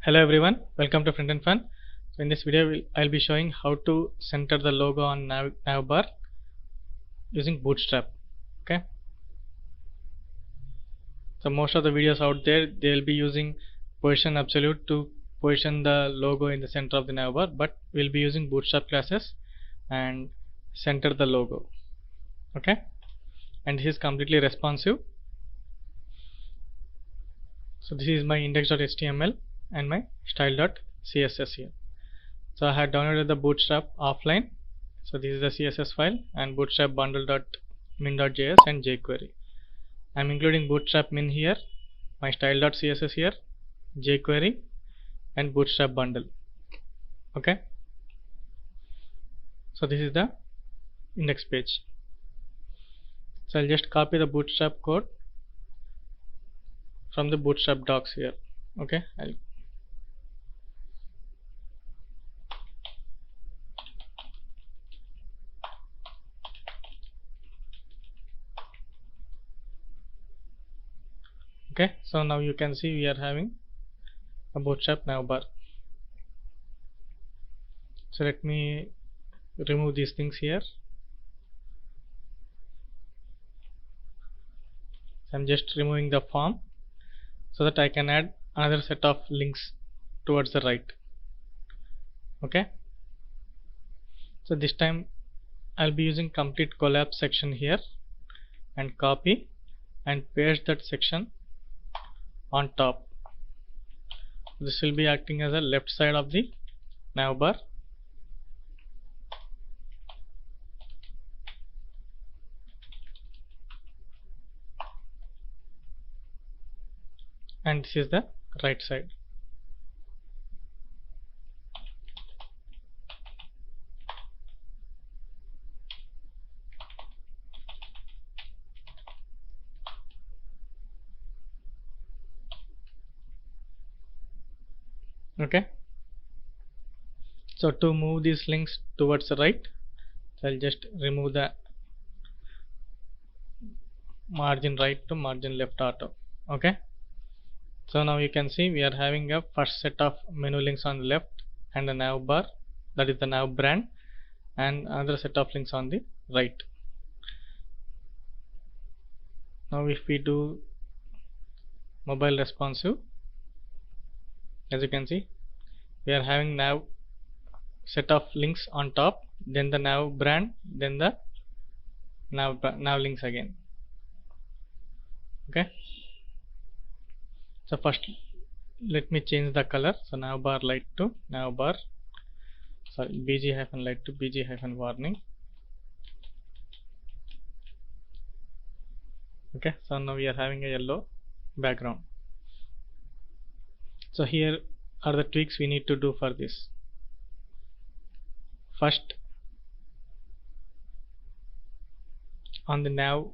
Hello everyone, welcome to Front End Fun. So in this video I'll be showing how to center the logo on navbar using Bootstrap. Okay. So most of the videos out there they'll be using position absolute to position the logo in the center of the navbar, but we'll be using Bootstrap classes and center the logo. Okay. And this is completely responsive. So this is my index.html and my style.css here. So I have downloaded the Bootstrap offline. So this is the CSS file and Bootstrap bundle.min.js and jQuery. I'm including Bootstrap min here, my style.css here, jQuery and Bootstrap bundle. Okay. So this is the index page. So I'll just copy the Bootstrap code from the Bootstrap docs here. Okay. Okay, so now you can see we are having a Bootstrap navbar. So let me remove these things here. I'm just removing the form so that I can add another set of links towards the right. Okay, so this time I'll be using complete collapse section here and copy and paste that section on top. This will be acting as a left side of the navbar. And this is the right side. Okay, so to move these links towards the right, I'll just remove the margin right to margin left auto. Okay, so now you can see we are having a first set of menu links on the left and a navbar, that is the nav brand, and another set of links on the right. Now if we do mobile responsive, as you can see we are having nav set of links on top, then the nav brand, then the nav links again. Okay, so first let me change the color. So navbar light to navbar, sorry, bg-light to bg-warning. Okay, so now we are having a yellow background. So here are the tweaks we need to do for this. First, on the nav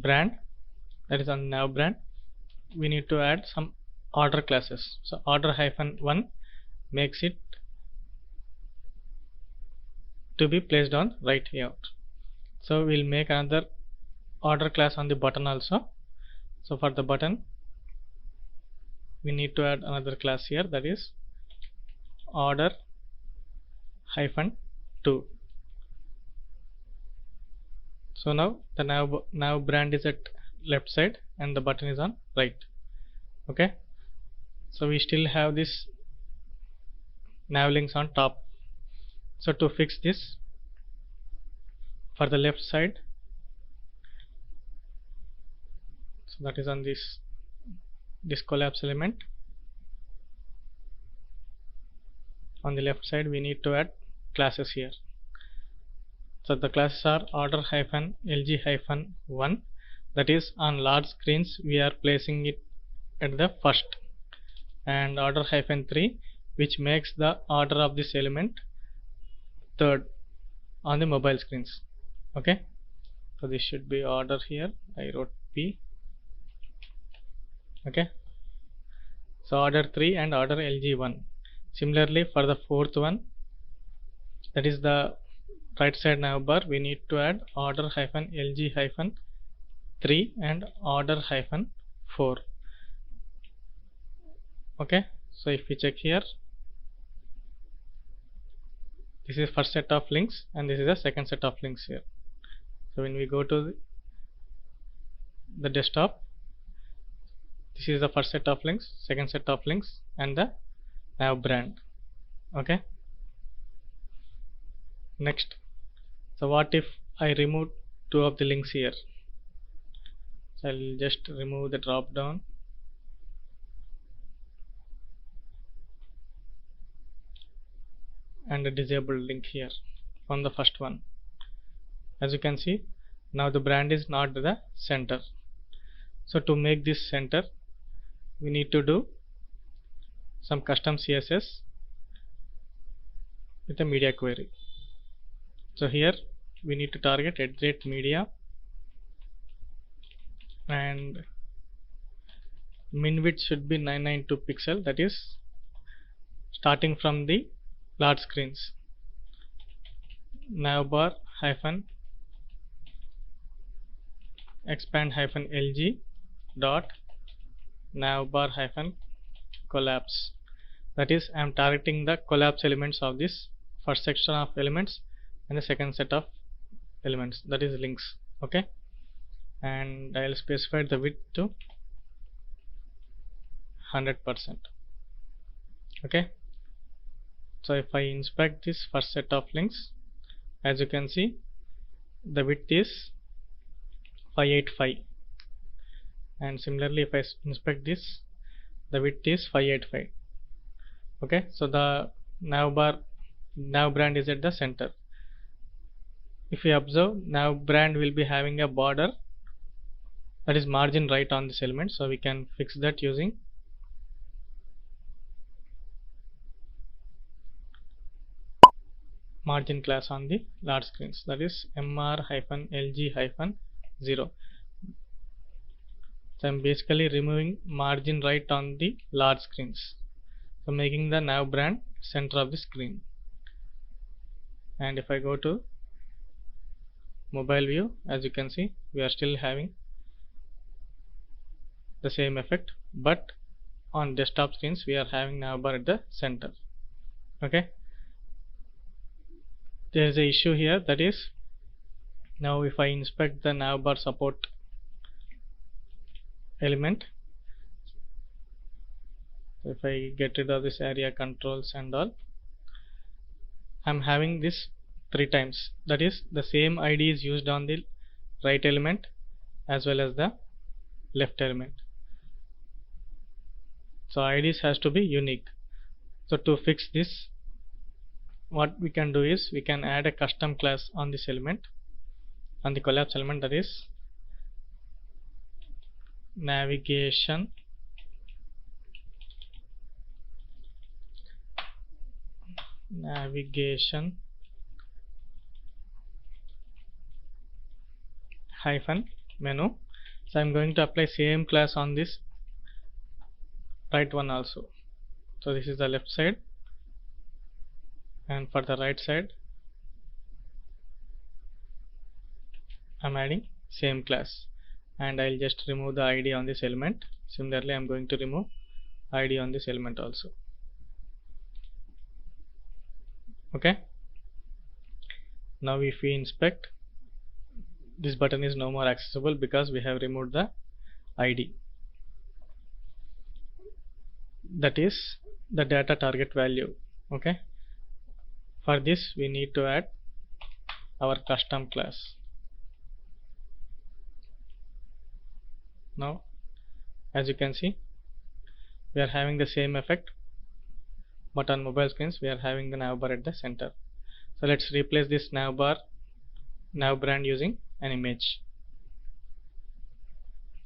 brand, that is on the nav brand, we need to add some order classes. So order -1 makes it to be placed on right here. So we'll make another order class on the button also. So for the button we need to add another class here, that is order -2. So now the nav brand is at left side and the button is on right. Okay, so we still have this nav links on top. So to fix this, for the left side, so that is on this collapse element, on the left side we need to add classes here. So the classes are order -lg-1, that is on large screens we are placing it at the first, and order -3, which makes the order of this element third on the mobile screens. Okay, so this should be order here, I wrote P. Okay, so order 3 and order lg1. Similarly for the fourth one, that is the right side navbar, we need to add order -lg- 3 and order-4. Okay, so if we check here, this is first set of links and this is the second set of links here. So when we go to the desktop, this is the first set of links, second set of links, and the nav brand. Okay, next, so what if I remove 2 of the links here? So I'll just remove the drop down and a disabled link here from the first one. As you can see, now the brand is not the center. So to make this center, we need to do some custom CSS with a media query. So here we need to target @media and min width should be 992 pixel, that is starting from the large screens. Navbar hyphen expand hyphen LG dot navbar hyphen collapse, that is I am targeting the collapse elements of this first section of elements and the second set of elements, that is links. Okay, and I'll specify the width to 100%. Okay, so if I inspect this first set of links, as you can see, the width is 585, and similarly if I inspect this, the width is 585. Okay, so the nav brand is at the center. If you observe, nav brand will be having a border, that is margin right on this element, so we can fix that using margin class on the large screens, that is mr-lg-0. So I'm basically removing margin right on the large screens, so making the nav brand center of the screen. And if I go to mobile view, as you can see, we are still having the same effect, but on desktop screens we are having navbar at the center. Okay, there is a issue here, that is now if I inspect the navbar support element, if I get rid of this area controls and all, I'm having this 3 times, that is the same ID is used on the right element as well as the left element. So IDs has to be unique. So to fix this, what we can do is we can add a custom class on this element, on the collapse element, that is navigation hyphen menu. So I'm going to apply same class on this right one also. So this is the left side, and for the right side I'm adding same class, and I'll just remove the ID on this element. Similarly I'm going to remove ID on this element also. Okay, now if we inspect, this button is no more accessible because we have removed the ID, that is the data target value. Okay, for this we need to add our custom class. Now as you can see, we are having the same effect, but on mobile screens we are having the navbar at the center. So let's replace this nav brand using an image.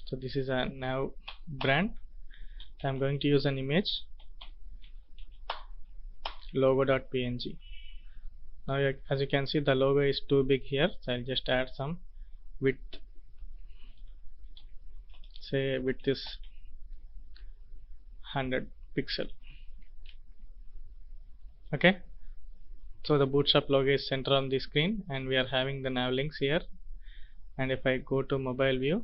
So this is a nav brand. I'm going to use an image, logo.png. Now as you can see, the logo is too big here, so I'll just add some width. Say width is 100 pixel. Okay, so the Bootstrap logo is center on the screen and we are having the nav links here. And if I go to mobile view,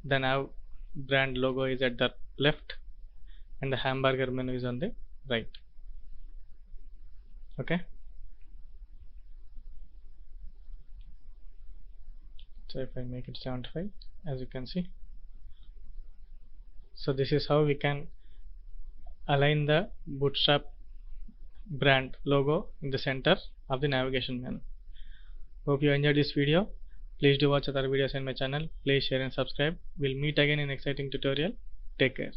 the nav brand logo is at the left and the hamburger menu is on the right. Okay, so if I make it 75, as you can see, so this is how we can align the Bootstrap brand logo in the center of the navigation menu. Hope you enjoyed this video. Please do watch other videos in my channel. Please share and subscribe. We'll meet again in an exciting tutorial. Take care.